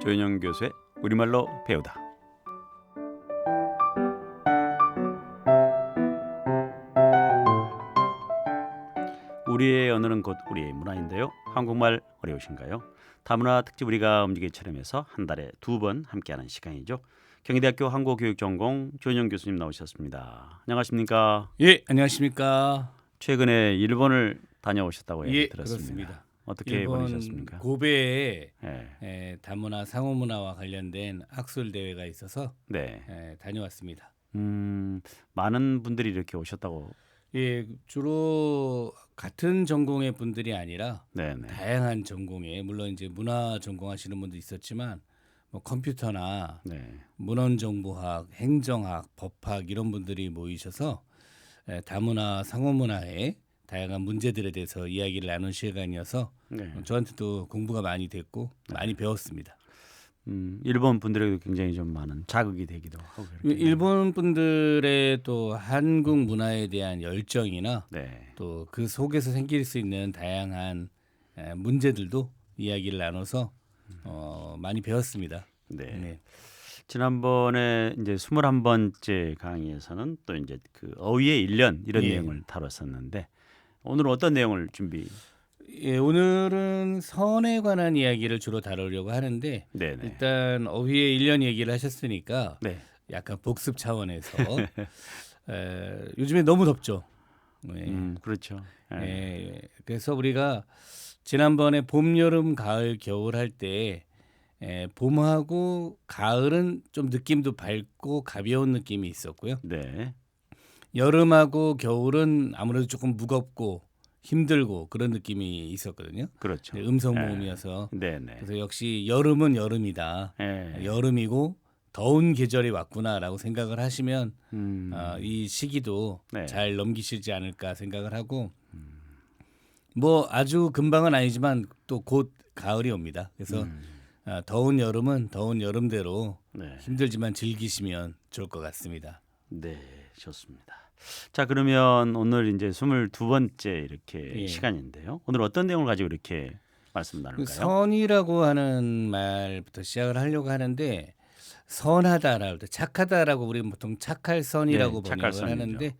조현영 교수의 우리말로 배우다. 우리의 언어는 곧 우리의 문화인데요. 한국말 어려우신가요? 다문화 특집 우리가 움직이 촬영해서 한 달에 2번 함께하는 시간이죠. 경희대학교 한국교육전공 조현영 교수님 나오셨습니다. 안녕하십니까? 예, 안녕하십니까? 최근에 일본을 다녀오셨다고 예, 들었습니다. 그렇습니다. 어떻게 일본 보내셨습니까? 고베에 네. 다문화 상호문화와 관련된 학술 대회가 있어서 네. 다녀왔습니다. 많은 분들이 이렇게 오셨다고. 예, 주로 같은 전공의 분들이 아니라 네네. 다양한 전공에 물론 이제 문화 전공하시는 분도 있었지만 뭐 컴퓨터나 네. 문헌정보학, 행정학, 법학 이런 분들이 모이셔서 다문화 상호문화의 다양한 문제들에 대해서 이야기를 나눈 시간이어서 네. 저한테도 공부가 많이 됐고 많이 배웠습니다. 일본 분들에게도 굉장히 좀 많은 자극이 되기도 하고 그렇게. 일본 분들의 또 한국 문화에 대한 열정이나 네. 또 그 속에서 생길 수 있는 다양한 문제들도 이야기를 나눠서 많이 배웠습니다. 네. 네. 지난번에 이제 21번째 강의에서는 또 이제 그 어휘의 1년 이런 예. 내용을 다뤘었는데 오늘은 어떤 내용을 준비? 예, 오늘은 선에 관한 이야기를 주로 다루려고 하는데 네네. 일단 어휘의 1년 얘기를 하셨으니까 네. 약간 복습 차원에서 요즘에 너무 덥죠. 네. 그렇죠. 네. 예, 그래서 우리가 지난번에 봄, 여름, 가을, 겨울 할 때 봄하고 가을은 좀 느낌도 밝고 가벼운 느낌이 있었고요. 네. 여름하고 겨울은 아무래도 조금 무겁고 힘들고 그런 느낌이 있었거든요. 그렇죠. 음성 네. 모음이어서 네네. 그래서 역시 여름은 여름이다. 네. 여름이고 더운 계절이 왔구나라고 생각을 하시면 이 시기도 네. 잘 넘기시지 않을까 생각을 하고 뭐 아주 금방은 아니지만 또 곧 가을이 옵니다. 그래서 더운 여름은 더운 여름대로 네. 힘들지만 즐기시면 좋을 것 같습니다. 네, 좋습니다. 자, 그러면 오늘 이제 22번째 이렇게 예. 시간인데요. 오늘 어떤 내용을 가지고 이렇게 말씀 그 나눌까요? 선이라고 하는 말부터 시작을 하려고 하는데 선하다라고 때 착하다라고 우리는 보통 착할 선이라고 네, 착할 번역을 선이죠. 하는데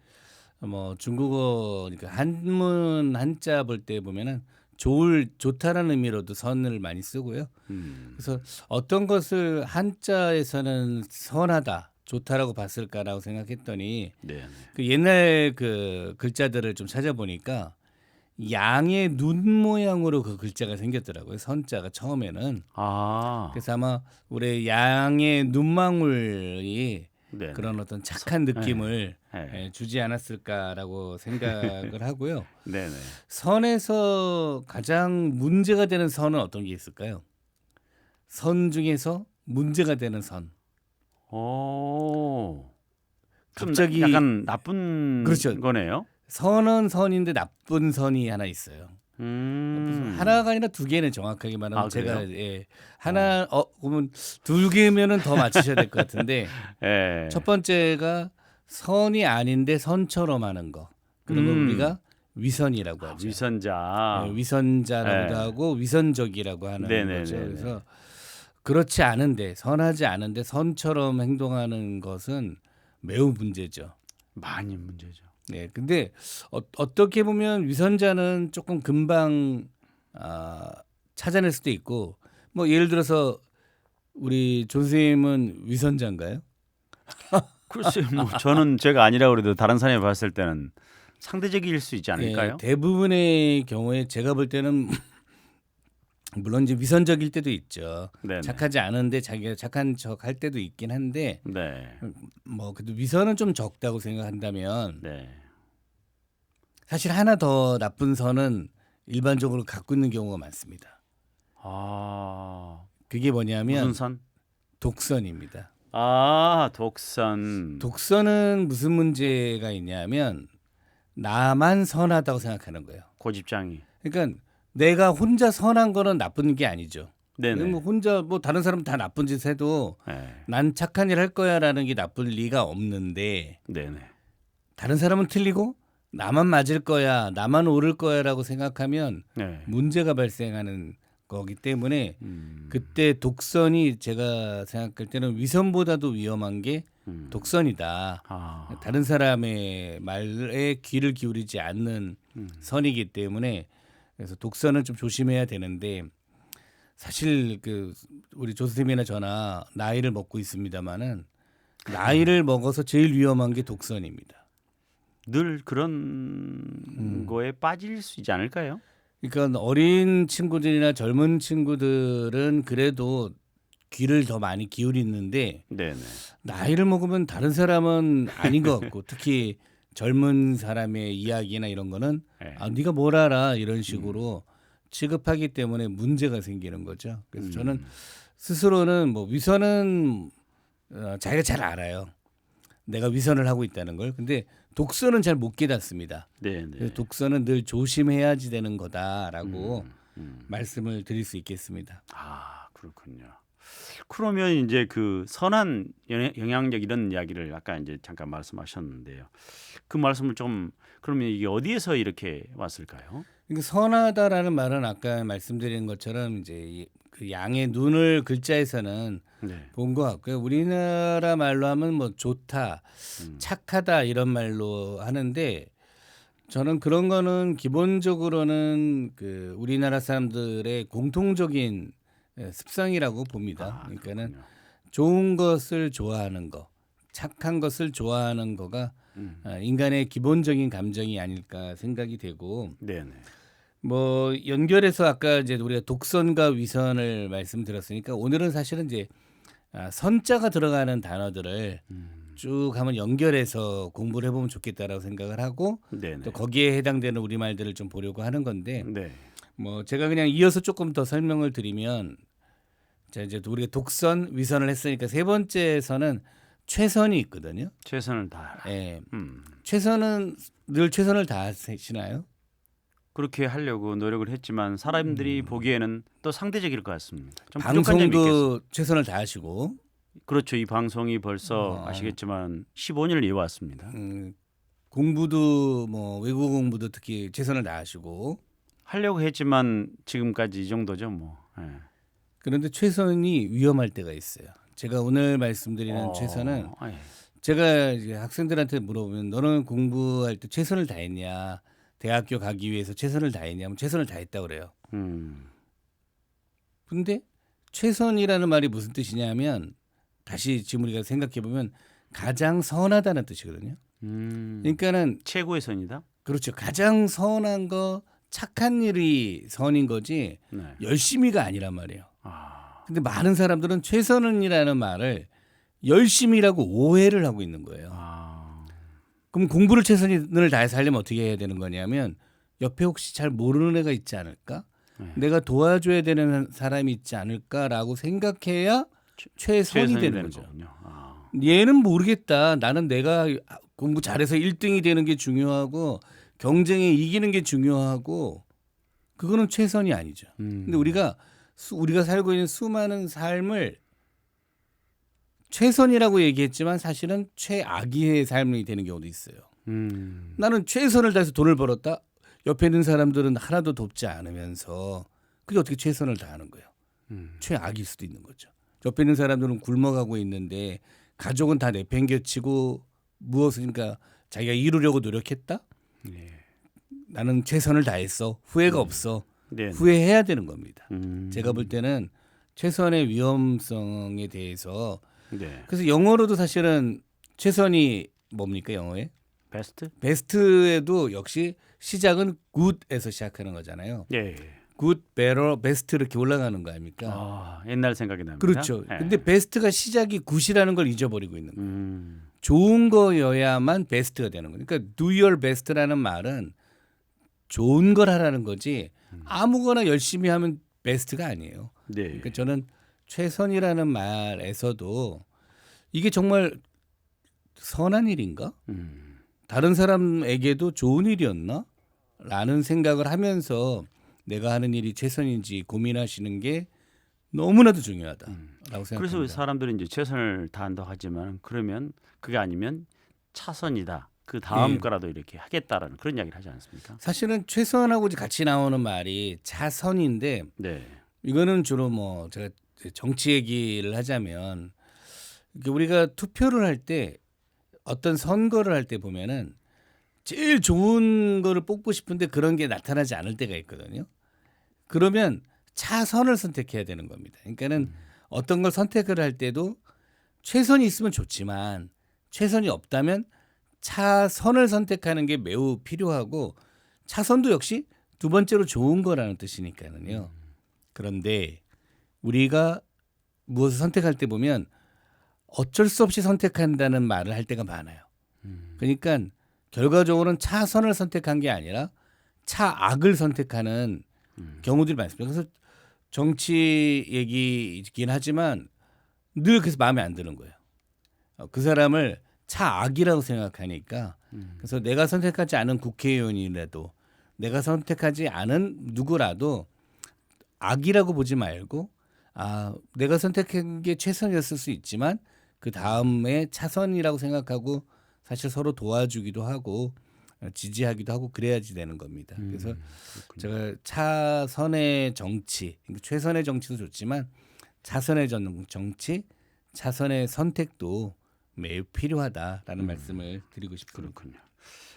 뭐 중국어 그러니까 한문 한자 볼 때 보면은 좋다라는 의미로도 선을 많이 쓰고요. 그래서 어떤 것을 한자에서는 선하다, 좋다라고 봤을까라고 생각했더니 네. 그 옛날 그 글자들을 좀 찾아보니까 양의 눈 모양으로 그 글자가 생겼더라고요. 선자가 처음에는. 아, 그래서 아마 우리 양의 눈망울이 네. 그런 어떤 착한 느낌을 네. 주지 않았을까라고 생각을 하고요. 네, 네. 선에서 가장 문제가 되는 선은 어떤 게 있을까요? 선 중에서 문제가 되는 선. 오. 좀 갑자기 약간 나쁜 그렇죠. 거네요. 선은 선인데 나쁜 선이 하나 있어요. 하나가 아니라 두 개는 정확하게 말하면 아, 제가 그래요? 하나 그러면 두 개면은 더 맞히셔야 될 것 같은데 예. 첫 번째가 선이 아닌데 선처럼 하는 거. 그런 걸 우리가 위선이라고 하죠. 위선자. 위선자라고도 예. 하고 위선적이라고 하는 네네네네. 거죠. 그래서 그렇지 않은데 선하지 않은데 선처럼 행동하는 것은 매우 문제죠. 많이 문제죠. 네, 근데 어떻게 보면 위선자는 조금 금방 찾아낼 수도 있고, 뭐 예를 들어서 우리 존 선생님은 위선자인가요? 글쎄요, 뭐 저는 제가 아니라고 그래도 다른 사람이 봤을 때는 상대적일 수 있지 않을까요? 대부분의 경우에 제가 볼 때는 물론 이제 위선적일 때도 있죠. 네네. 착하지 않은데 자기가 착한 척 할 때도 있긴 한데, 네. 뭐 그래도 위선은 좀 적다고 생각한다면 네. 사실 하나 더 나쁜 선은 일반적으로 갖고 있는 경우가 많습니다. 아, 그게 뭐냐면 무슨 선? 독선입니다. 아, 독선. 독선은 무슨 문제가 있냐면 나만 선하다고 생각하는 거예요. 고집장이. 그러니까 내가 혼자 선한 거는 나쁜 게 아니죠. 네네. 뭐 혼자 뭐 다른 사람 다 나쁜 짓 해도 네. 난 착한 일 할 거야라는 게 나쁠 리가 없는데 네네. 다른 사람은 틀리고 나만 맞을 거야, 나만 옳을 거야라고 생각하면 네. 문제가 발생하는 거기 때문에 그때 독선이 제가 생각할 때는 위선보다도 위험한 게 독선이다. 아, 다른 사람의 말에 귀를 기울이지 않는 선이기 때문에 그래서 독선은 좀 조심해야 되는데 사실 그 우리 조 선생님이나 저나 나이를 먹고 있습니다마는 나이를 먹어서 제일 위험한 게 독선입니다. 늘 그런 거에 빠질 수 있지 않을까요? 그러니까 어린 친구들이나 젊은 친구들은 그래도 귀를 더 많이 기울이는데 네네. 나이를 먹으면 다른 사람은 아닌 것 같고 특히 젊은 사람의 이야기나 이런 거는 네. 아 네가 뭘 알아 이런 식으로 취급하기 때문에 문제가 생기는 거죠. 그래서 저는 스스로는 뭐 위선은 자기가 잘 알아요. 내가 위선을 하고 있다는 걸. 근데 독선은 잘 못 깨닫습니다. 네네. 그래서 독선은 늘 조심해야지 되는 거다라고 말씀을 드릴 수 있겠습니다. 아, 그렇군요. 그러면 이제 그 선한 영향력 이런 이야기를 아까 이제 잠깐 말씀하셨는데요. 그 말씀을 좀 그러면 이게 어디에서 이렇게 왔을까요? 그러니까 선하다라는 말은 아까 말씀드린 것처럼 이제 그 양의 눈을 글자에서는 네. 본 것 같고요. 우리나라 말로 하면 뭐 좋다, 착하다 이런 말로 하는데 저는 그런 거는 기본적으로는 그 우리나라 사람들의 공통적인 습성이라고 봅니다. 아, 그러니까는 그렇군요. 좋은 것을 좋아하는 거, 착한 것을 좋아하는 거가 인간의 기본적인 감정이 아닐까 생각이 되고 네네. 뭐 연결해서 아까 이제 우리가 독선과 위선을 말씀드렸으니까 오늘은 사실은 이제 선자가 들어가는 단어들을 쭉 한번 연결해서 공부를 해보면 좋겠다라고 생각을 하고 네네. 또 거기에 해당되는 우리말들을 좀 보려고 하는 건데 네. 뭐 제가 그냥 이어서 조금 더 설명을 드리면 자 이제 우리가 독선, 위선을 했으니까 세 번째에서는 최선이 있거든요. 최선을 다하라. 예. 음. 최선은 늘 최선을 다하시나요? 그렇게 하려고 노력을 했지만 사람들이 보기에는 또 상대적일 것 같습니다. 좀 부족한 점이 있겠어요. 방송도 최선을 다하시고 그렇죠. 이 방송이 벌써 아시겠지만 15년을 이어왔습니다. 공부도 뭐 외국어 공부도 특히 최선을 다하시고 하려고 했지만 지금까지 이 정도죠, 뭐. 예. 그런데 최선이 위험할 때가 있어요. 제가 오늘 말씀드리는 최선은 예. 제가 이제 학생들한테 물어보면 너는 공부할 때 최선을 다했냐? 대학교 가기 위해서 최선을 다했냐? 하면 최선을 다했다고 그래요. 근데 최선이라는 말이 무슨 뜻이냐면 다시 지금 우리가 생각해 보면 가장 선하다는 뜻이거든요. 그러니까는 최고의 선이다. 그렇죠. 가장 선한 거 착한 일이 선인 거지 네. 열심히가 아니란 말이에요. 아, 근데 많은 사람들은 최선이라는 말을 열심히라고 오해를 하고 있는 거예요. 아, 그럼 공부를 최선을 다해서 하려면 어떻게 해야 되는 거냐면 옆에 혹시 잘 모르는 애가 있지 않을까? 내가 도와줘야 되는 사람이 있지 않을까라고 생각해야 최선이 되는 거죠. 거군요. 아, 얘는 모르겠다. 나는 내가 공부 잘해서 1등이 되는 게 중요하고 경쟁에 이기는 게 중요하고 그거는 최선이 아니죠. 근데 우리가 살고 있는 수많은 삶을 최선이라고 얘기했지만 사실은 최악의 삶이 되는 경우도 있어요. 나는 최선을 다해서 돈을 벌었다. 옆에 있는 사람들은 하나도 돕지 않으면서 그게 어떻게 최선을 다하는 거예요. 최악일 수도 있는 거죠. 옆에 있는 사람들은 굶어가고 있는데 가족은 다 내팽개치고 무엇을 그러니까 자기가 이루려고 노력했다. 네. 나는 최선을 다했어. 후회가 없어. 네. 후회해야 되는 겁니다. 제가 볼 때는 최선의 위험성에 대해서 네. 그래서 영어로도 사실은 최선이 뭡니까 영어에? 베스트? 베스트에도 역시 시작은 good에서 시작하는 거잖아요. 예. good, better, best 이렇게 올라가는 거 아닙니까? 아, 옛날 생각이 납니다. 그렇죠. 예. 근데 베스트가 시작이 good이라는 걸 잊어버리고 있는 거예요. 음, 좋은 거여야만 베스트가 되는 거예요. 그러니까 do your best라는 말은 좋은 걸 하라는 거지 아무거나 열심히 하면 베스트가 아니에요. 네. 그러니까 저는 최선이라는 말에서도 이게 정말 선한 일인가? 음. 다른 사람에게도 좋은 일이었나? 라는 생각을 하면서 내가 하는 일이 최선인지 고민하시는 게 너무나도 중요하다라고 그래서 생각합니다. 사람들이 이제 최선을 다한다고 하지만 그러면 그게 아니면 차선이다. 그 다음 예. 거라도 이렇게 하겠다라는 그런 이야기를 하지 않습니까? 사실은 최선하고 같이 나오는 말이 차선인데 네. 이거는 주로 뭐 제가 정치 얘기를 하자면 이게 우리가 투표를 할 때 어떤 선거를 할 때 보면은 제일 좋은 거를 뽑고 싶은데 그런 게 나타나지 않을 때가 있거든요. 그러면 차선을 선택해야 되는 겁니다. 그러니까는 어떤 걸 선택을 할 때도 최선이 있으면 좋지만 최선이 없다면 차선을 선택하는 게 매우 필요하고 차선도 역시 두 번째로 좋은 거라는 뜻이니까는요. 그런데 우리가 무엇을 선택할 때 보면 어쩔 수 없이 선택한다는 말을 할 때가 많아요. 그러니까 결과적으로는 차선을 선택한 게 아니라 차악을 선택하는 경우들이 많습니다. 그래서 정치 얘기이긴 하지만 늘 그래서 마음에 안 드는 거예요. 그 사람을 차악이라고 생각하니까 그래서 내가 선택하지 않은 국회의원이라도 내가 선택하지 않은 누구라도 악이라고 보지 말고 내가 선택한 게 최선이었을 수 있지만 그 다음에 차선이라고 생각하고 사실 서로 도와주기도 하고 지지하기도 하고 그래야지 되는 겁니다. 그래서 제가 차선의 정치, 최선의 정치도 좋지만 차선의 정치, 차선의 선택도 매우 필요하다라는 말씀을 드리고 싶습니다. 그렇군요.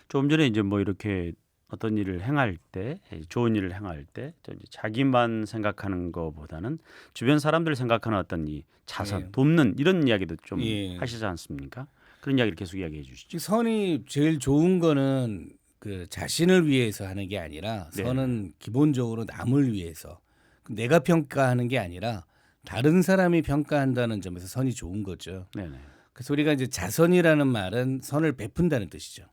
조금 전에 이제 뭐 이렇게 어떤 일을 행할 때, 좋은 일을 행할 때, 또 이제 자기만 생각하는 것보다는 주변 사람들 생각하는 어떤 이 자선, 예. 돕는 이런 이야기도 좀 예. 하시지 않습니까? 그런 이야기를 계속 이야기해 주시죠. 선이 제일 좋은 거는 그 자신을 위해서 하는 게 아니라 네. 선은 기본적으로 남을 위해서 내가 평가하는 게 아니라 다른 사람이 평가한다는 점에서 선이 좋은 거죠. 네네. 그래서 우리가 이제 자선이라는 말은 선을 베푼다는 뜻이죠.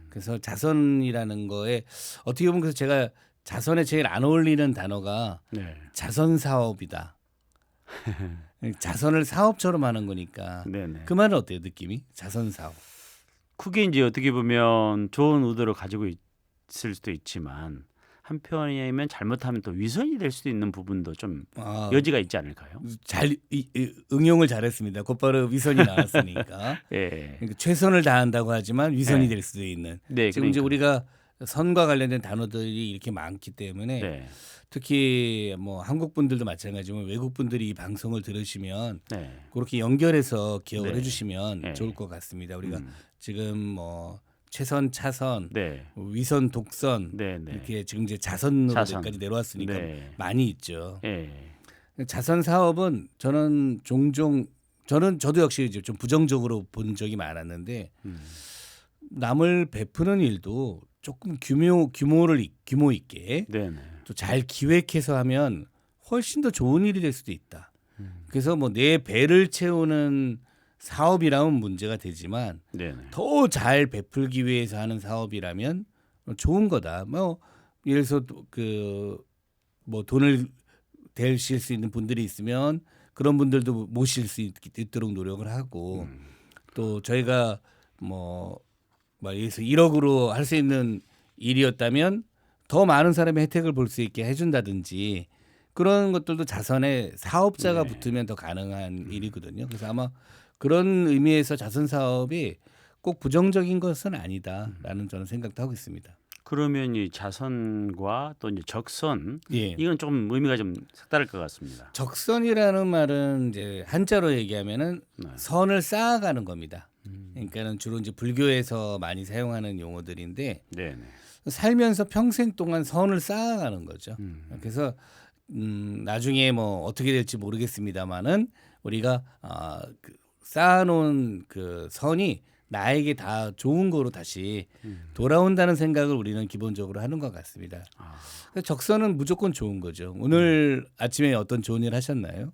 그래서 자선이라는 거에 어떻게 보면 그래서 제가 자선에 제일 안 어울리는 단어가 네. 자선 사업이다. 자선을 사업처럼 하는 거니까 네네. 그 말은 어때요, 느낌이? 자선 사업. 그게 이제 어떻게 보면 좋은 의도를 가지고 있을 수도 있지만 한편이면 잘못하면 또 위선이 될 수도 있는 부분도 좀 여지가 있지 않을까요? 잘 응용을 잘했습니다. 곧바로 위선이 나왔으니까. 예. 그러니까 최선을 다한다고 하지만 위선이 네. 될 수도 있는. 네, 지금 이제 그러니까. 우리가 선과 관련된 단어들이 이렇게 많기 때문에 네. 특히 뭐 한국 분들도 마찬가지지만 외국 분들이 이 방송을 들으시면 네. 그렇게 연결해서 기억을 네. 해주시면 네. 좋을 것 같습니다. 우리가 음. 지금 뭐 최선, 차선, 네. 위선, 독선 네, 네. 이렇게 지금 이제 자선으로 자선. 여기까지 내려왔으니까 네. 많이 있죠. 예. 자선 사업은 저는 종종 저도 역시 이제 좀 부정적으로 본 적이 많았는데 남을 베푸는 일도 조금 규모 있게 네, 네. 또 잘 기획해서 하면 훨씬 더 좋은 일이 될 수도 있다. 그래서 뭐 내 배를 채우는 사업이라면 문제가 되지만 네, 네. 더 잘 베풀기 위해서 하는 사업이라면 좋은 거다. 뭐 예를 들어서 뭐 돈을 대실 수 있는 분들이 있으면 그런 분들도 모실 수 있도록 노력을 하고 또 저희가 뭐 예를 들어서 1억으로 할 수 있는 일이었다면 더 많은 사람의 혜택을 볼 수 있게 해준다든지 그런 것들도 자선에 사업자가 네. 붙으면 더 가능한 일이거든요. 그래서 아마 그런 의미에서 자선 사업이 꼭 부정적인 것은 아니다라는 저는 생각도 하고 있습니다. 그러면 이 자선과 또 이제 적선 예. 이건 좀 의미가 좀 색다를 것 같습니다. 적선이라는 말은 이제 한자로 얘기하면은 네. 선을 쌓아가는 겁니다. 그러니까는 주로 이제 불교에서 많이 사용하는 용어들인데 네, 네. 살면서 평생 동안 선을 쌓아가는 거죠. 그래서 나중에 뭐 어떻게 될지 모르겠습니다만은 우리가 쌓아놓은 그 선이 나에게 다 좋은 거로 다시 돌아온다는 생각을 우리는 기본적으로 하는 것 같습니다. 그래서 적선은 무조건 좋은 거죠. 오늘 아침에 어떤 좋은 일 하셨나요?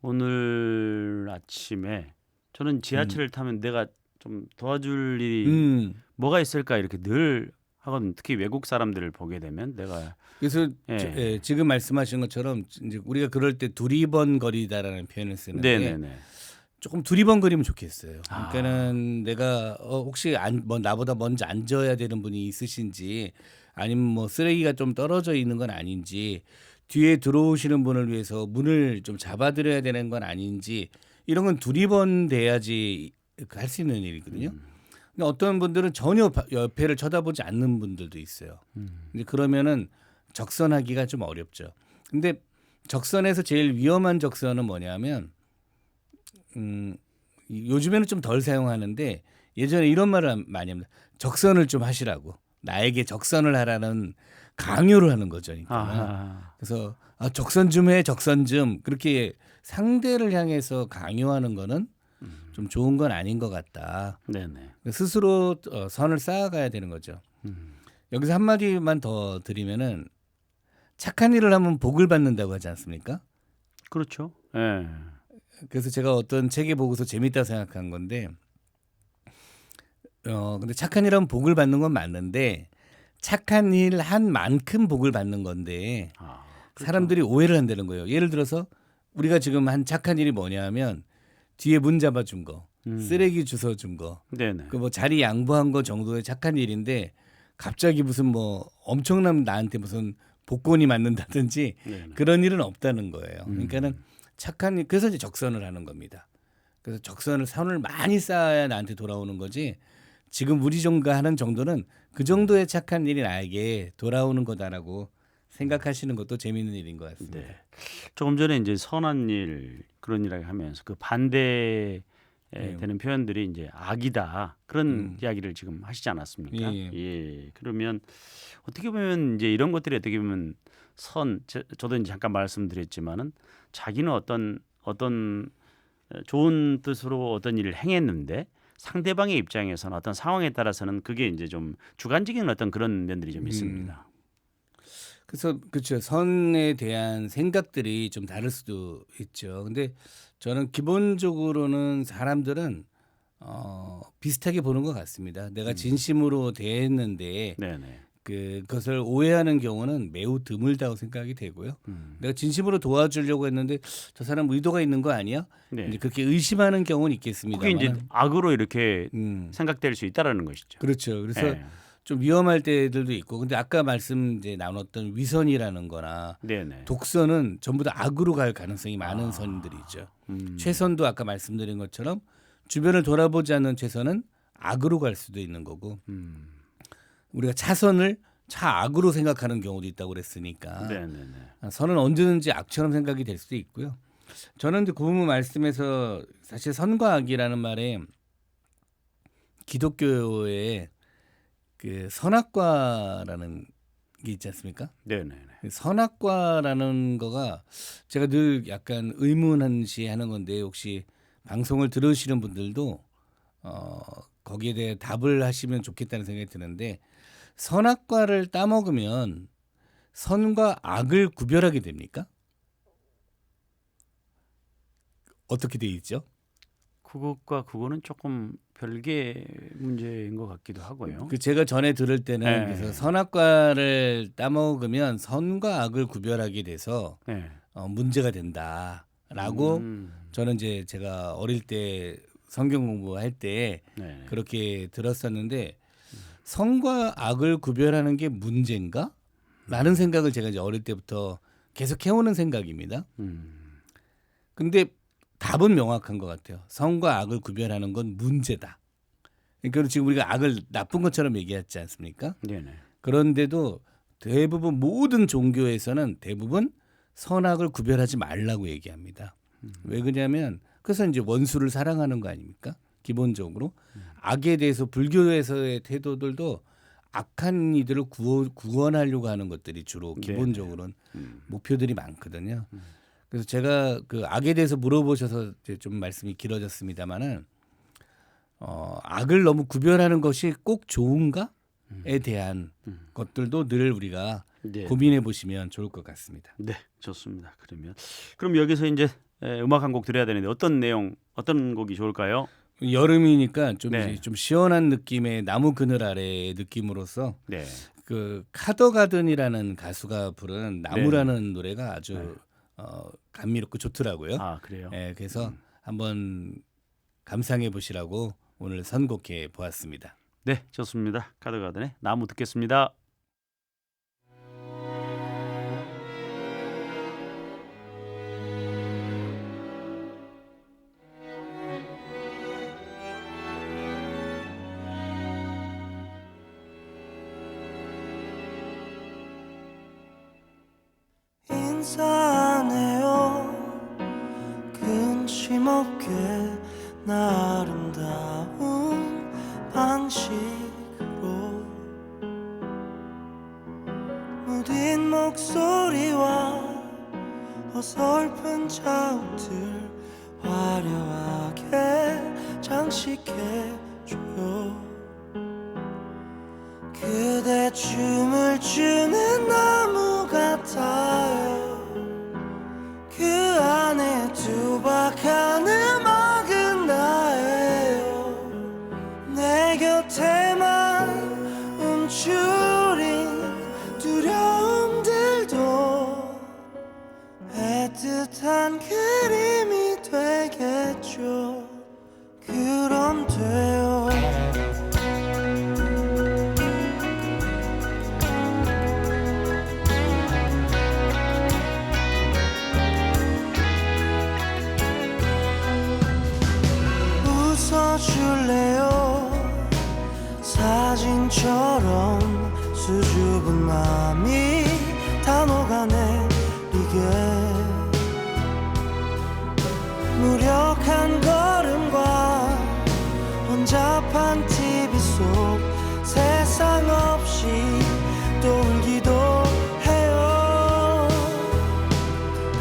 오늘 아침에 저는 지하철을 타면 내가 좀 도와줄 일이 뭐가 있을까 이렇게 늘 하거든요. 특히 외국 사람들을 보게 되면 내가 그래서 예. 지금 말씀하신 것처럼 이제 우리가 그럴 때 두리번거리다라는 표현을 쓰는데 네네네. 조금 두리번거리면 좋겠어요. 아. 그러니까는 내가 혹시 뭐 나보다 먼저 앉아야 되는 분이 있으신지 아니면 뭐 쓰레기가 좀 떨어져 있는 건 아닌지 뒤에 들어오시는 분을 위해서 문을 좀 잡아드려야 되는 건 아닌지 이런 건 두리번돼야지 할 수 있는 일이거든요. 근데 어떤 분들은 전혀 옆에를 쳐다보지 않는 분들도 있어요. 근데 그러면은 적선하기가 좀 어렵죠. 근데 적선에서 제일 위험한 적선은 뭐냐면 요즘에는 좀 덜 사용하는데 예전에 이런 말을 많이 합니다. 적선을 좀 하시라고. 나에게 적선을 하라는 강요를 하는 거죠. 그러니까. 아하. 그래서 적선 좀 해, 적선 좀 그렇게 상대를 향해서 강요하는 거는 좀 좋은 건 아닌 것 같다. 네네. 스스로 선을 쌓아가야 되는 거죠. 여기서 한마디만 더 드리면은 착한 일을 하면 복을 받는다고 하지 않습니까? 그렇죠. 예. 그래서 제가 어떤 책에 보고서 재밌다 생각한 건데, 근데 착한 일 하면 복을 받는 건 맞는데, 착한 일 한 만큼 복을 받는 건데, 아, 그렇죠. 사람들이 오해를 한다는 거예요. 예를 들어서 우리가 지금 한 착한 일이 뭐냐면 뒤에 문 잡아준 거, 쓰레기 주워준 거, 네네. 그 뭐 자리 양보한 거 정도의 착한 일인데, 갑자기 무슨 뭐 엄청난 나한테 무슨 복권이 맞는다든지 네네. 그런 일은 없다는 거예요. 그러니까는 착한 일, 그래서 이제 적선을 하는 겁니다. 그래서 선을 많이 쌓아야 나한테 돌아오는 거지. 지금 우리 정가 하는 정도는 그 정도의 착한 일이 나에게 돌아오는 거다라고 생각하시는 것도 재미있는 일인 것 같습니다. 네. 조금 전에 이제 선한 일 그런 일을 하면서 그 반대 네. 되는 표현들이 이제 악이다 그런 이야기를 지금 하시지 않았습니까? 예, 예. 그러면 어떻게 보면 이제 이런 것들이 어떻게 보면 저도 이제 잠깐 말씀드렸지만은 자기는 어떤 좋은 뜻으로 어떤 일을 행했는데 상대방의 입장에서는 어떤 상황에 따라서는 그게 이제 좀 주관적인 어떤 그런 면들이 좀 있습니다. 그래서 그렇죠. 선에 대한 생각들이 좀 다를 수도 있죠. 근데 저는 기본적으로는 사람들은 비슷하게 보는 것 같습니다. 내가 진심으로 대했는데 네네. 그것을 오해하는 경우는 매우 드물다고 생각이 되고요. 내가 진심으로 도와주려고 했는데 저 사람 의도가 있는 거 아니야? 네. 이제 그렇게 의심하는 경우는 그게 있겠습니다만. 이제 악으로 이렇게 음, 생각될 수 있다라는 것이죠. 그렇죠. 그래서 예. 좀 위험할 때들도 있고, 근데 아까 이제 나눴던 위선이라는 거나 네네. 독선은 전부 다 악으로 갈 가능성이 많은 선들이죠. 음. 최선도 아까 말씀드린 것처럼 주변을 돌아보지 않는 최선은 악으로 갈 수도 있는 거고, 음. 우리가 차선을 차악으로 생각하는 경우도 있다고 그랬으니까 네네네. 선은 언제든지 악처럼 생각이 될 수도 있고요. 저는 이제 그 부분 말씀에서 사실 선과 악이라는 말에 기독교의 그 선악과라는 게 있지 않습니까? 네네네. 선악과라는 거가 제가 늘 약간 의문한시 하는 건데, 혹시 방송을 들으시는 분들도 거기에 대해 답을 하시면 좋겠다는 생각이 드는데, 선악과를 따먹으면 선과 악을 구별하게 됩니까? 어떻게 돼 있죠? 그것과 그거는 조금 별개 문제인 것 같기도 하고요. 그 제가 전에 들을 때는 네. 그래서 선악과를 따먹으면 선과 악을 구별하게 돼서 네. 문제가 된다라고 음. 저는 이제 제가 어릴 때 성경 공부할 때 네. 그렇게 들었었는데, 선과 악을 구별하는 게 문제인가? 라는 생각을 제가 이제 어릴 때부터 계속 해오는 생각입니다. 음. 근데 답은 명확한 것 같아요. 선과 악을 구별하는 건 문제다. 그러니까 지금 우리가 악을 나쁜 것처럼 얘기하지 않습니까? 네네. 그런데도 대부분 모든 종교에서는 대부분 선악을 구별하지 말라고 얘기합니다. 왜 그러냐면 그래서 이제 원수를 사랑하는 거 아닙니까? 기본적으로 악에 대해서 불교에서의 태도들도 악한 이들을 구원하려고 하는 것들이 주로 기본적으로는 목표들이 많거든요. 그래서 제가 그 악에 대해서 물어보셔서 이제 좀 말씀이 길어졌습니다만은 악을 너무 구별하는 것이 꼭 좋은가에 대한 것들도 늘 우리가 네. 고민해 보시면 좋을 것 같습니다. 네, 좋습니다. 그럼 여기서 이제 음악 한 곡 들어야 되는데 어떤 곡이 좋을까요? 여름이니까 좀 네. 이제 좀 시원한 느낌의 나무 그늘 아래의 느낌으로서 네. 그 카더가든이라는 가수가 부른 나무라는 노래가 아주 감미롭고 좋더라고요. 아, 그래요? 그래서 한번 감상해 보시라고 오늘 선곡해 보았습니다. 네, 좋습니다. 가드가든의 나무 듣겠습니다. 인사하네요. 근심 없게 나 아름다운 방식으로 무딘 목소리와 어설픈 자욱들 화려하게 장식해줘요. 그대 춤을 추는 나무 같아요. 그 안에 투박한 음악은 나예요. 내 곁에만 움츠린 두려움들도 애틋한 그림이 되겠죠. 그럼 돼요. 웃어줄래요. 사진처럼 수줍은 마음이 다 녹아내리게. 무력한 걸음과 혼잡한 TV 속 세상 없이 또 울기도 해요.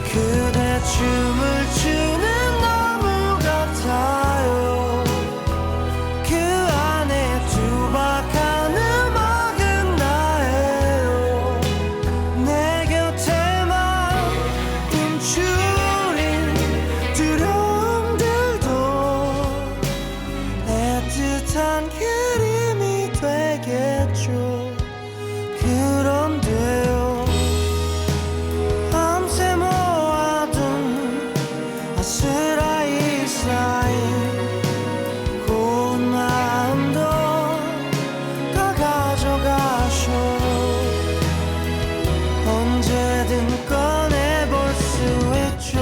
그대 춤을 추는 나무 같아요. 그 안에 투박한 음악은 나예요. 내 곁에만 움츠린 두려움들도 애틋한 그림이 되겠죠. 그럼 돼요. 밤새 모아둔 아스라이 쌓인 고운 마음도 다 가져가셔. 언제든 꺼내볼 수 있죠.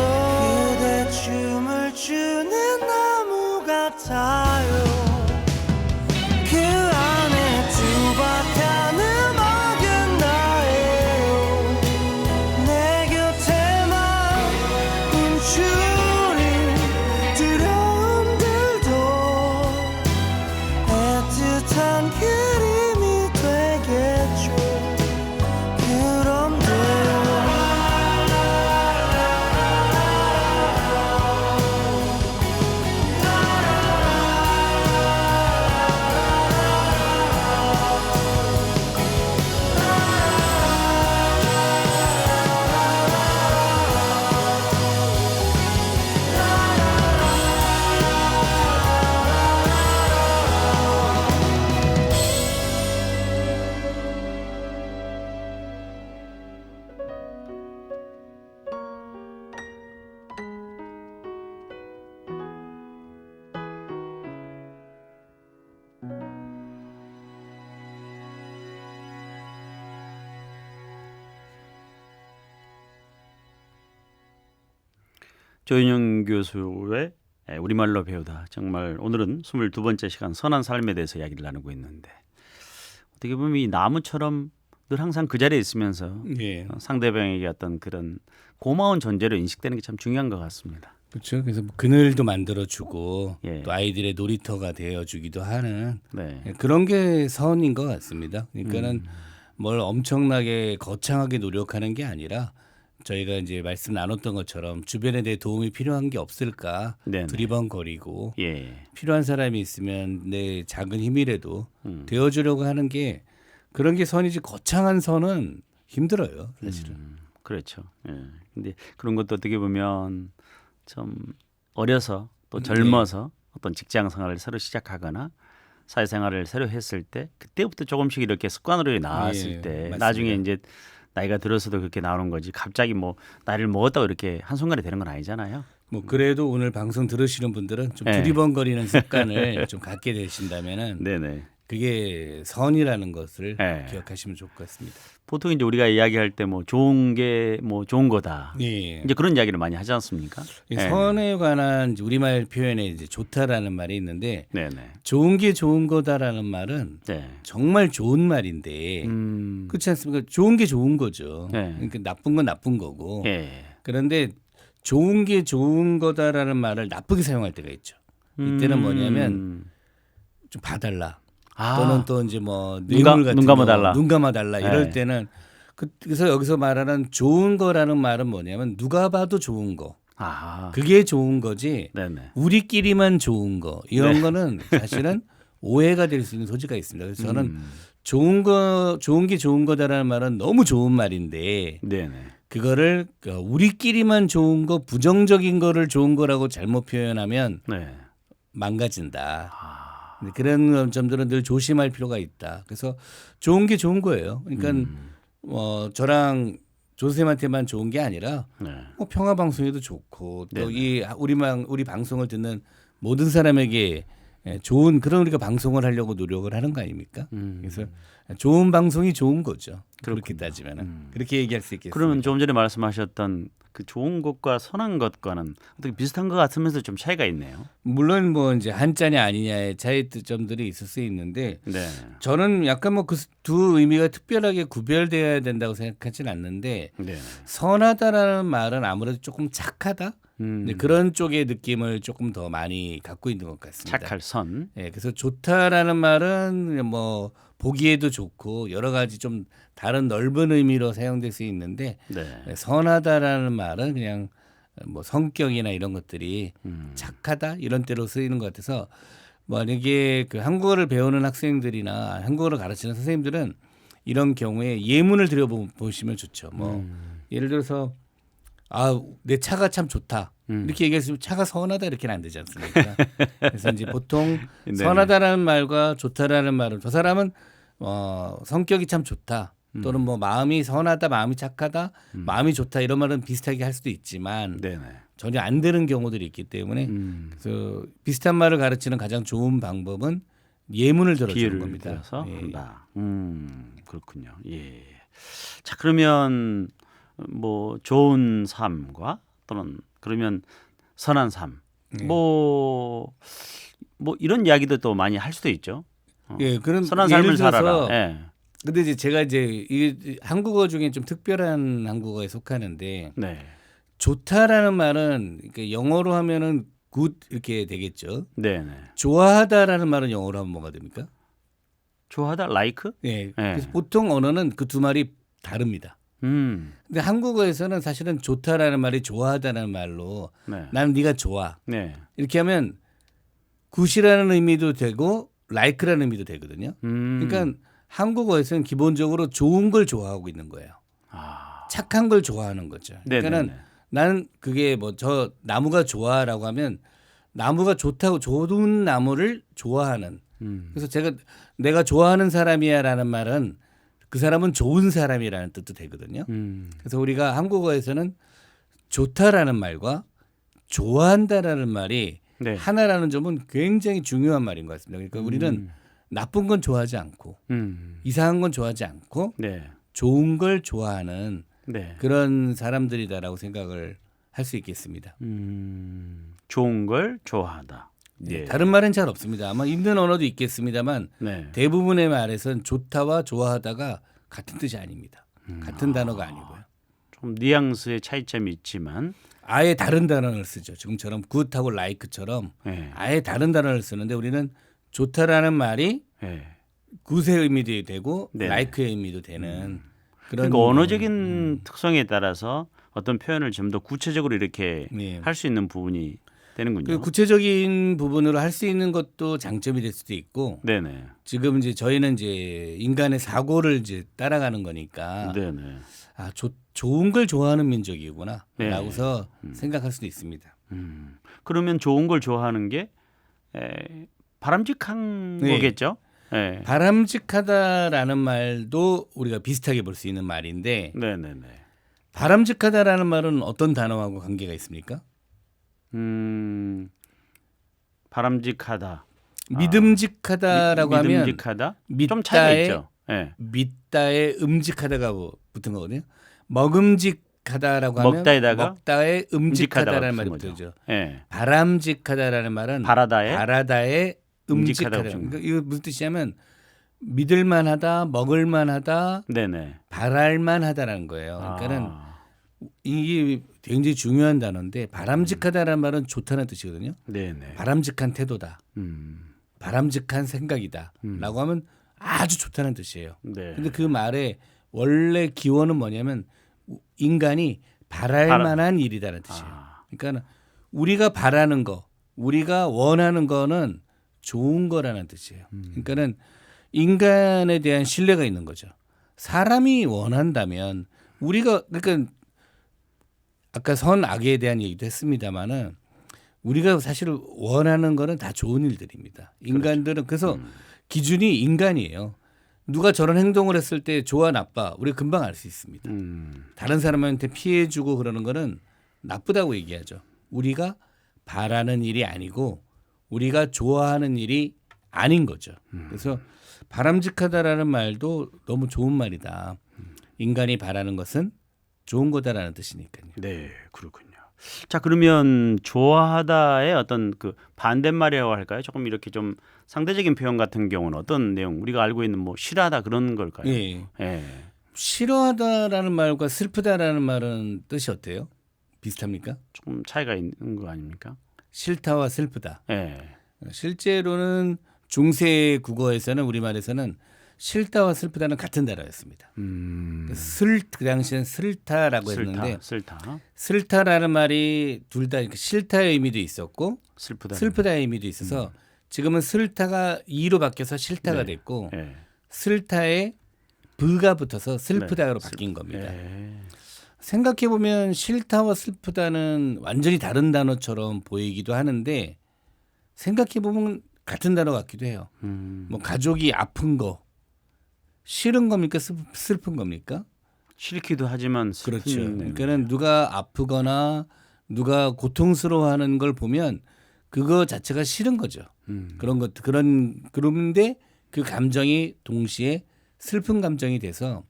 그대 춤을 추는 나무 같아요. 그 안에 투박한 음악은 나예요. 내 곁에만 움츠린 두려움들도 애틋한 그림이 되겠죠. 그럼 돼요. 조인영 교수의 우리말로 배우다. 정말 오늘은 22번째 시간 선한 삶에 대해서 이야기를 나누고 있는데, 어떻게 보면 이 나무처럼 늘 항상 그 자리에 있으면서 예. 상대방에게 어떤 그런 고마운 존재로 인식되는 게 참 중요한 것 같습니다. 그렇죠. 그래서 뭐 그늘도 만들어주고 예. 또 아이들의 놀이터가 되어주기도 하는 네. 그런 게 선인 것 같습니다. 그러니까는 뭘 엄청나게 거창하게 노력하는 게 아니라 저희가 이제 말씀 나눴던 것처럼 주변에 내 도움이 필요한 게 없을까 네네. 두리번거리고 예. 필요한 사람이 있으면 내 작은 힘이라도 되어주려고 하는 게 그런 게 선이지 거창한 선은 힘들어요, 사실은. 그렇죠. 예. 근데 그런 것도 어떻게 보면 좀 어려서 또 젊어서 어떤 직장 생활을 새로 시작하거나 사회생활을 새로 했을 때 그때부터 조금씩 이렇게 습관으로 나왔을 예, 때 맞습니다. 나중에 이제 나이가 들어서도 그렇게 나오는 거지 갑자기 뭐 나이를 먹었다고 이렇게 한순간에 되는 건 아니잖아요. 뭐 그래도 오늘 방송 들으시는 분들은 좀 네. 두리번거리는 습관을 좀 갖게 되신다면은 네네. 그게 선이라는 것을 네. 기억하시면 좋을 것 같습니다. 보통 이제 우리가 이야기할 때 뭐 좋은 게 뭐 좋은 거다. 예. 이제 그런 이야기를 많이 하지 않습니까? 이 선에 관한 이제 우리말 표현에 이제 좋다라는 말이 있는데 네네. 좋은 게 좋은 거다라는 말은 네. 정말 좋은 말인데 그렇지 않습니까? 좋은 게 좋은 거죠. 네. 그러니까 나쁜 건 나쁜 거고. 예. 그런데 좋은 게 좋은 거다라는 말을 나쁘게 사용할 때가 있죠. 이때는 뭐냐면 좀 봐달라. 또는 또 이제 뭐 뇌물 같은 눈 감아달라. 눈 감아달라 이럴 네. 때는 그래서 여기서 말하는 좋은 거라는 말은 뭐냐면 누가 봐도 좋은 거. 아. 그게 좋은 거지. 네네. 우리끼리만 좋은 거 이런 네. 거는 사실은 오해가 될 수 있는 소지가 있습니다. 그래서 저는 좋은 게 좋은 거다라는 말은 너무 좋은 말인데 네네. 그거를 우리끼리만 좋은 거 부정적인 거를 좋은 거라고 잘못 표현하면 네. 망가진다. 아. 근데 그런 점들은 늘 조심할 필요가 있다. 그래서 좋은 게 좋은 거예요. 그러니까 저랑 조쌤한테만 좋은 게 아니라 네. 뭐 평화 방송에도 좋고 또 네네. 이 우리 방송을 듣는 모든 사람에게 좋은 그런 우리가 방송을 하려고 노력을 하는 거 아닙니까? 그래서 좋은 방송이 좋은 거죠. 그렇게 따지면은 그렇게 얘기할 수 있겠습니다. 그러면 조금 전에 말씀하셨던 그 좋은 것과 선한 것과는 어떻게 비슷한 것 같으면서 좀 차이가 있네요. 물론 뭐 이제 한자냐 아니냐의 차이점들이 있을 수 있는데 네. 저는 약간 뭐 그 두 의미가 특별하게 구별돼야 된다고 생각하진 않는데 네. 선하다라는 말은 아무래도 조금 착하다 음. 네, 그런 쪽의 느낌을 조금 더 많이 갖고 있는 것 같습니다. 착할 선. 예, 그래서 좋다라는 말은 뭐 보기에도 좋고 여러 가지 좀 다른 넓은 의미로 사용될 수 있는데 네. 선하다라는 말은 그냥 뭐 성격이나 이런 것들이 착하다 이런 때로 쓰이는 것 같아서 만약에 그 한국어를 배우는 학생들이나 한국어를 가르치는 선생님들은 이런 경우에 예문을 들여보시면 좋죠. 뭐 예를 들어서 내 차가 참 좋다. 이렇게 얘기했으면 차가 선하다 이렇게는 안 되지 않습니까? 그래서 이제 보통 네네. 선하다라는 말과 좋다라는 말은 저 사람은 성격이 참 좋다. 또는 뭐 마음이 선하다, 마음이 착하다, 마음이 좋다 이런 말은 비슷하게 할 수도 있지만 네네. 전혀 안 되는 경우들이 있기 때문에 그래서 비슷한 말을 가르치는 가장 좋은 방법은 예문을 들어주는 비유를 겁니다. 들어서 예. 한다. 그렇군요. 예. 자 그러면 뭐 좋은 삶과 또는 그러면 선한 삶. 네. 뭐 이런 이야기도 또 많이 할 수도 있죠. 예, 그런 선한 예를 삶을 들어서 살아라. 예. 근데 이제 제가 이제 이 한국어 중에 좀 특별한 한국어에 속하는데 네. 좋다라는 말은 이렇게 영어로 하면은 good 이렇게 되겠죠. 네네. 좋아하다라는 말은 영어로 하면 뭐가 됩니까? 좋아하다 like? 예. 그래서 보통 언어는 그 두 말이 다릅니다. 근데 한국어에서는 사실은 좋다라는 말이 좋아하다는 말로 네. 나는 네가 좋아. 네. 이렇게 하면 굿이라는 의미도 되고 like라는 의미도 되거든요. 그러니까 한국어에서는 기본적으로 좋은 걸 좋아하고 있는 거예요. 아. 착한 걸 좋아하는 거죠. 그러니까는 네네네. 나는 그게 뭐 저 나무가 좋아라고 하면 나무가 좋다고 좋은 나무를 좋아하는. 그래서 내가 좋아하는 사람이야라는 말은 그 사람은 좋은 사람이라는 뜻도 되거든요. 그래서 우리가 한국어에서는 좋다라는 말과 좋아한다라는 말이 네. 하나라는 점은 굉장히 중요한 말인 것 같습니다. 그러니까 우리는 나쁜 건 좋아하지 않고 이상한 건 좋아하지 않고 네. 좋은 걸 좋아하는 네. 그런 사람들이다라고 생각을 할 수 있겠습니다. 좋은 걸 좋아하다. 예. 다른 말은 잘 없습니다. 아마 있는 언어도 있겠습니다만 네. 대부분의 말에서는 좋다와 좋아하다가 같은 뜻이 아닙니다. 같은 단어가 아니고요. 좀 뉘앙스의 차이점이 있지만 아예 다른 단어를 쓰죠. 지금처럼 굿하고 like처럼 네. 아예 다른 단어를 쓰는데 우리는 좋다라는 말이 네. 굿의 의미도 되고 네. like의 의미도 되는 그런 그러니까 언어적인 특성에 따라서 어떤 표현을 좀 더 구체적으로 이렇게 네. 할 수 있는 부분이 되는군요. 그 구체적인 부분으로 할 수 있는 것도 장점이 될 수도 있고 네네. 지금 이제 저희는 이제 인간의 사고를 이제 따라가는 거니까 네네. 좋은 걸 좋아하는 민족이구나 네. 라고서 생각할 수도 있습니다. 그러면 좋은 걸 좋아하는 게 바람직한 네. 거겠죠? 네. 바람직하다라는 말도 우리가 비슷하게 볼 수 있는 말인데 네네네. 바람직하다라는 말은 어떤 단어하고 관계가 있습니까? 바람직하다. 믿음직하다라고 하면 믿음직하다. 좀 차이가 믿다에 있죠. 예. 믿다에 음직하다가 붙은 거거든요. 먹음직하다라고 하면 먹다에다가 먹다에 음직하다라는 음직하다가 말이 붙은 붙죠. 예. 바람직하다라는 말은 음직하다가 바라다에 음직하다. 붙인 거. 그러니까 이거 무슨 뜻이냐면 믿을만하다, 먹을만하다, 네네. 바랄만하다라는 거예요. 그러니까는 이게 굉장히 중요한 단어인데 바람직하다라는 말은 좋다는 뜻이거든요. 네네. 바람직한 태도다, 바람직한 생각이다라고 음. 하면 아주 좋다는 뜻이에요. 네. 근데 그 말의 원래 기원은 뭐냐면 인간이 바랄 만한 일이다는 뜻이에요. 그러니까 우리가 바라는 거, 우리가 원하는 거는 좋은 거라는 뜻이에요. 그러니까는 인간에 대한 신뢰가 있는 거죠. 사람이 원한다면 우리가 그러니까 아까 선악에 대한 얘기도 했습니다마는 우리가 사실 원하는 거는 다 좋은 일들입니다. 인간들은 그래서 기준이 인간이에요. 누가 저런 행동을 했을 때 좋아 나빠 우리가 금방 알 수 있습니다. 다른 사람한테 피해 주고 그러는 거는 나쁘다고 얘기하죠. 우리가 바라는 일이 아니고 우리가 좋아하는 일이 아닌 거죠. 그래서 바람직하다라는 말도 너무 좋은 말이다. 인간이 바라는 것은 좋은 거다라는 뜻이니까요. 네, 그렇군요. 자, 그러면 좋아하다의 어떤 그 반대말이라고 할까요? 조금 이렇게 좀 상대적인 표현 같은 경우는 어떤 내용? 우리가 알고 있는 뭐 싫어하다 그런 걸까요? 예. 예. 싫어하다라는 말과 슬프다라는 말은 뜻이 어때요? 비슷합니까? 조금 차이가 있는 거 아닙니까? 싫다와 슬프다. 예. 실제로는 중세 국어에서는 우리말에서는 싫다와 슬프다는 같은 단어였습니다. 그 당시엔 슬타라고 했는데 슬타라는 말이 둘 다 싫다의 의미도 있었고 슬프다의 의미도 있어서 지금은 슬타가 이로 바뀌어서 싫다가 네. 됐고 예. 슬타에 부가 붙어서 슬프다로 바뀐 겁니다. 예. 생각해 보면 싫다와 슬프다는 완전히 다른 단어처럼 보이기도 하는데 생각해 보면 같은 단어 같기도 해요. 뭐 가족이 아픈 거 싫은 겁니까? 슬픈 겁니까? 싫기도 하지만 슬픈 그렇죠. 의미네요. 그러니까는 누가 아프거나 누가 고통스러워하는 걸 보면 그거 자체가 싫은 거죠. 그런 것 그런데 그 감정이 동시에 슬픈 감정이 돼서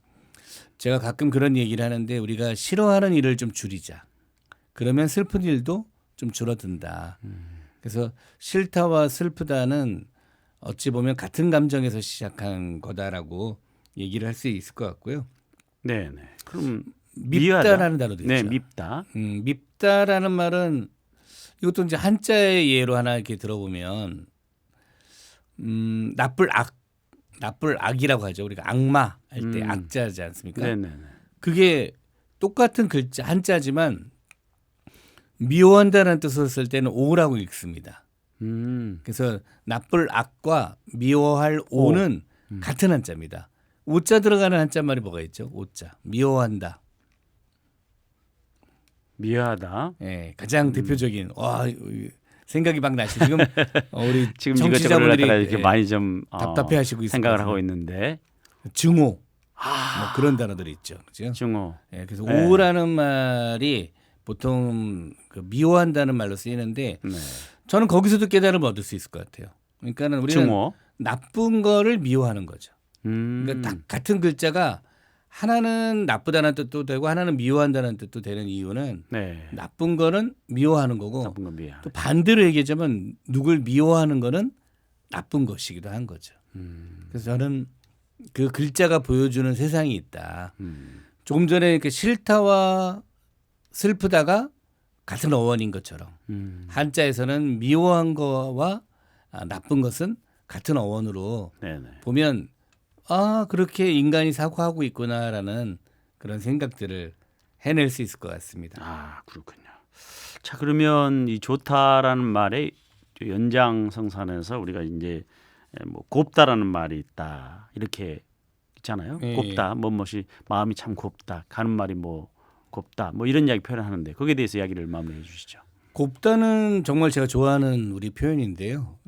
제가 가끔 그런 얘기를 하는데 우리가 싫어하는 일을 좀 줄이자. 그러면 슬픈 일도 좀 줄어든다. 그래서 싫다와 슬프다는 어찌 보면 같은 감정에서 시작한 거다라고 얘기를 할 수 있을 것 같고요. 네, 네. 그럼 밉다라는 단어도 있죠. 네, 밉다. 밉다라는 말은 이것도 이제 한자의 예로 하나 이렇게 들어보면 나쁠 악이라고 하죠. 우리가 악마 할 때 악자지 않습니까? 네, 네, 네. 그게 똑같은 글자 한자지만 미워한다는 뜻으로 쓸 때는 오라고 읽습니다. 그래서 나쁠 악과 미워할 오는 같은 한자입니다. 오자 들어가는 한자말이 뭐가 있죠? 오자 미워한다. 미워하다. 예, 가장 대표적인 와 생각이 막 나시 지금 우리 지금 이것저것을 청취자분들이 갖다가 이렇게 많이 좀 답답해하시고 있을 생각을 것 하고 같은데. 있는데 증오 뭐 그런 단어들이 있죠. 그렇죠? 중호. 예, 그래서 네. 오라는 말이 보통 그 미워한다는 말로 쓰이는데 네. 저는 거기서도 깨달음을 얻을 수 있을 것 같아요. 그러니까는 우리는 중호. 나쁜 거를 미워하는 거죠. 그러니까 딱 같은 글자가 하나는 나쁘다는 뜻도 되고 하나는 미워한다는 뜻도 되는 이유는 네. 나쁜 거는 미워하는 거고 나쁜 건 미워. 또 반대로 얘기하자면 누굴 미워하는 거는 나쁜 것이기도 한 거죠. 그래서 저는 그 글자가 보여주는 세상이 있다. 조금 전에 이렇게 싫다와 슬프다가 같은 어원인 것처럼 한자에서는 미워한 거와 나쁜 것은 같은 어원으로 네네. 보면 그렇게 인간이 사고하고 있구나라는 그런 생각들을 해낼 수 있을 것 같습니다. 아, 그렇군요. 자, 그러면 이 좋다라는 말의 연장성산에서 우리가 이제 뭐 곱다라는 말이 있다 이렇게 있잖아요. 예. 곱다, 뭐뭇이 마음이 참 곱다, 가는 말이 뭐 곱다, 뭐 이런 이야기 표현하는데 거기에 대해서 이야기를 마무리해 주시죠. 곱다는 정말 제가 좋아하는 우리 표현인데요.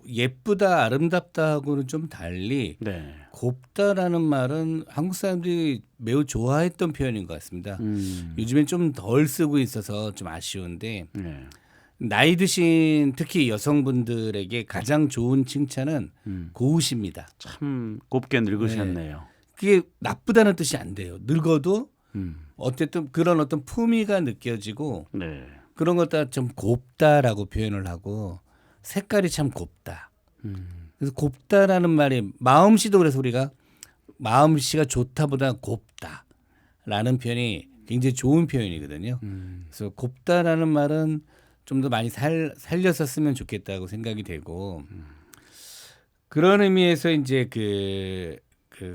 예쁘다, 아름답다하고는 좀 달리 네. 곱다라는 말은 한국 사람들이 매우 좋아했던 표현인 것 같습니다. 요즘엔 좀 덜 쓰고 있어서 좀 아쉬운데 네. 나이 드신 특히 여성분들에게 가장 좋은 칭찬은 고우십니다. 참 곱게 늙으셨네요. 그게 나쁘다는 뜻이 안 돼요. 늙어도 음. 어쨌든 그런 어떤 품위가 느껴지고 네. 그런 것다 좀 곱다라고 표현을 하고 색깔이 참 곱다. 그래서 곱다라는 말이 마음씨도 그래서 우리가 마음씨가 좋다보다 곱다라는 표현이 굉장히 좋은 표현이거든요. 그래서 곱다라는 말은 좀 더 많이 살려서 쓰면 좋겠다고 생각이 되고 그런 의미에서 이제 그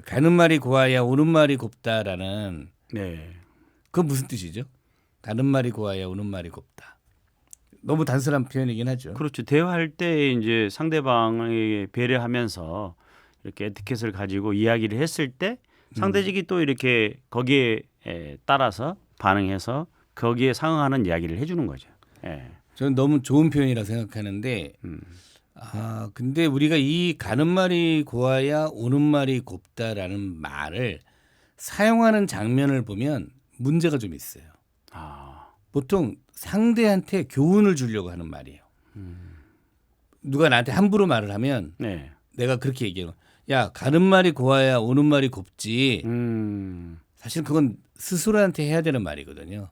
가는 말이 고와야 오는 말이 곱다라는 네. 그건 무슨 뜻이죠? 가는 말이 고와야 오는 말이 곱다. 너무 단순한 표현이긴 하죠. 그렇죠. 대화할 때 이제 상대방에게 배려하면서 이렇게 에티켓을 가지고 이야기를 했을 때 상대적이 또 이렇게 거기에 따라서 반응해서 거기에 상응하는 이야기를 해주는 거죠. 예. 저는 너무 좋은 표현이라 생각하는데 근데 우리가 이 가는 말이 고와야 오는 말이 곱다라는 말을 사용하는 장면을 보면 문제가 좀 있어요. 아, 보통 상대한테 교훈을 주려고 하는 말이에요. 누가 나한테 함부로 말을 하면 네. 내가 그렇게 얘기해요. 야, 가는 말이 고와야 오는 말이 곱지. 사실 그건 스스로한테 해야 되는 말이거든요.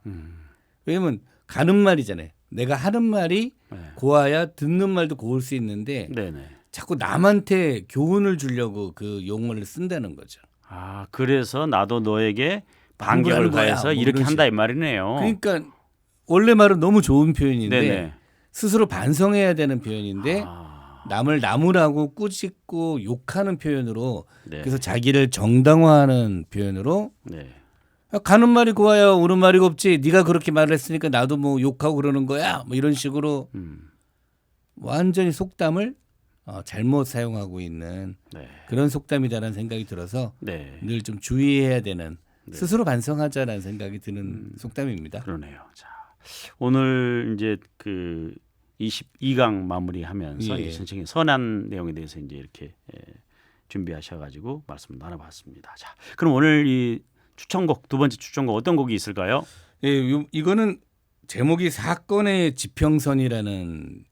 왜냐면 가는 말이잖아요. 내가 하는 말이 네. 고와야 듣는 말도 고울 수 있는데 네네. 자꾸 남한테 교훈을 주려고 그 용어를 쓴다는 거죠. 아, 그래서 나도 너에게 반격을 반격을 가해서 뭐 이렇게 이런 한다 이 말이네요. 그러니까 원래 말은 너무 좋은 표현인데 네네. 스스로 반성해야 되는 표현인데 아, 남을 나무라고 꾸짖고 욕하는 표현으로 네. 그래서 자기를 정당화하는 표현으로 네. 야, 가는 말이 고와야 오는 말이 곱지. 네가 그렇게 말을 했으니까 나도 뭐 욕하고 그러는 거야. 뭐 이런 식으로 완전히 속담을 잘못 사용하고 있는 네. 그런 속담이다라는 생각이 들어서 네. 늘 좀 주의해야 되는 스스로 반성하자라는 생각이 드는 속담입니다. 그러네요. 자, 오늘 이제 그 22강 마무리하면서 예. 이 선생님 선한 내용에 대해서 이제 이렇게 준비하셔가지고 말씀 나눠봤습니다. 자, 그럼 오늘 이 추천곡 두 번째 추천곡 어떤 곡이 있을까요? 예, 이거는 제목이 사건의 지평선이라는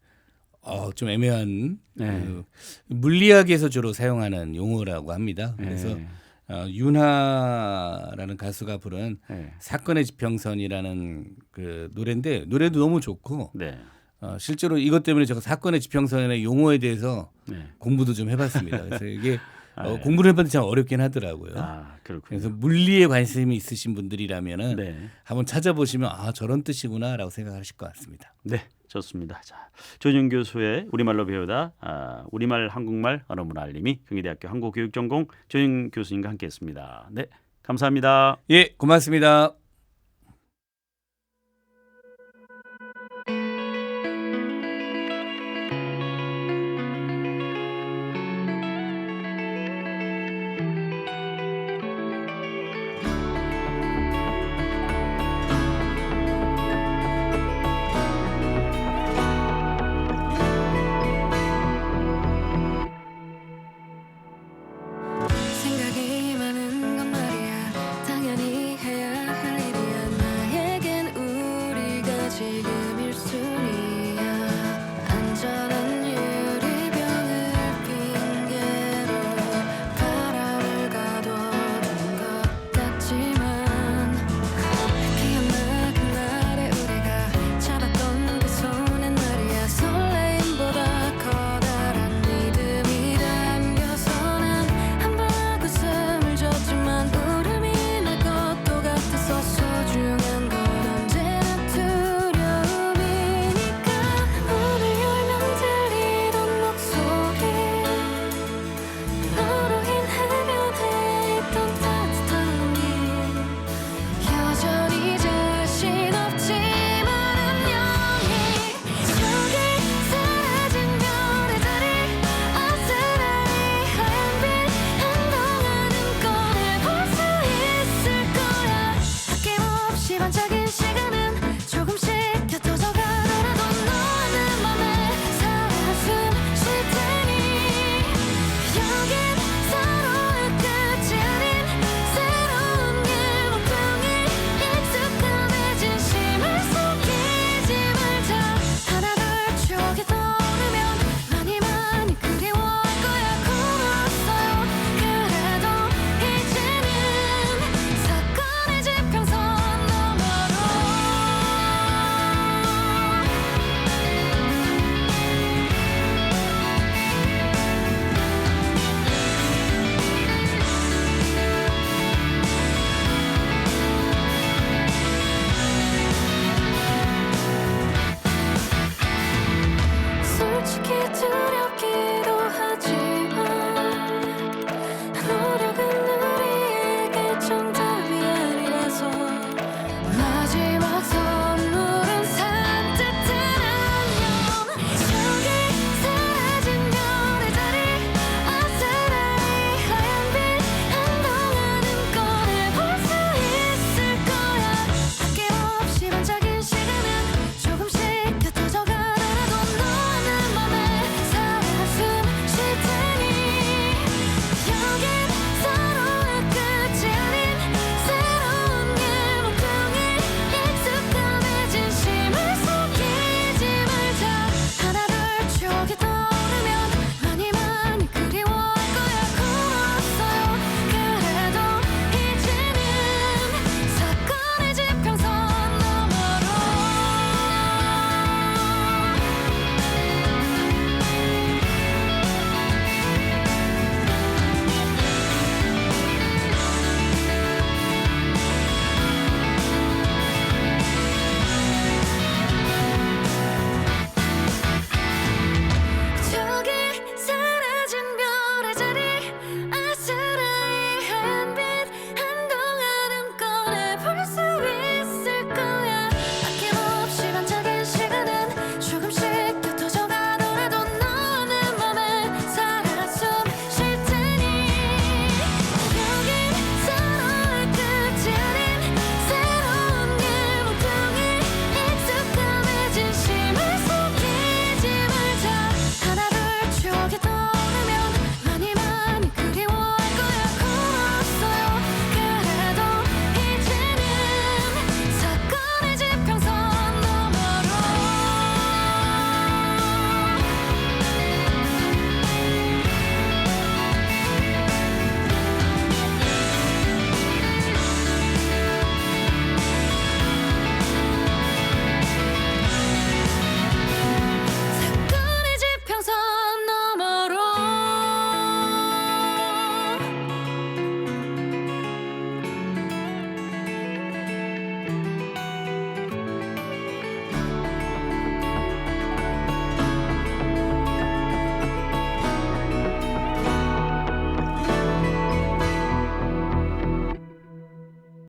좀 애매한 그 물리학에서 주로 사용하는 용어라고 합니다. 그래서 윤하라는 가수가 부른 네. 사건의 지평선이라는 그 노래인데 노래도 너무 좋고 네. 실제로 이것 때문에 제가 사건의 지평선의 용어에 대해서 네. 공부도 좀 해봤습니다. 그래서 이게 공부를 해봤는데 참 어렵긴 하더라고요. 아, 그렇군요. 그래서 물리에 관심이 있으신 분들이라면은 네. 한번 찾아보시면 저런 뜻이구나라고 생각하실 것 같습니다. 네, 좋습니다. 자, 조준 교수의 우리말로 배우다 우리말 한국말 언어문화 알림이 경희대학교 한국교육전공 조준 교수님과 함께했습니다. 네, 감사합니다. 예, 고맙습니다.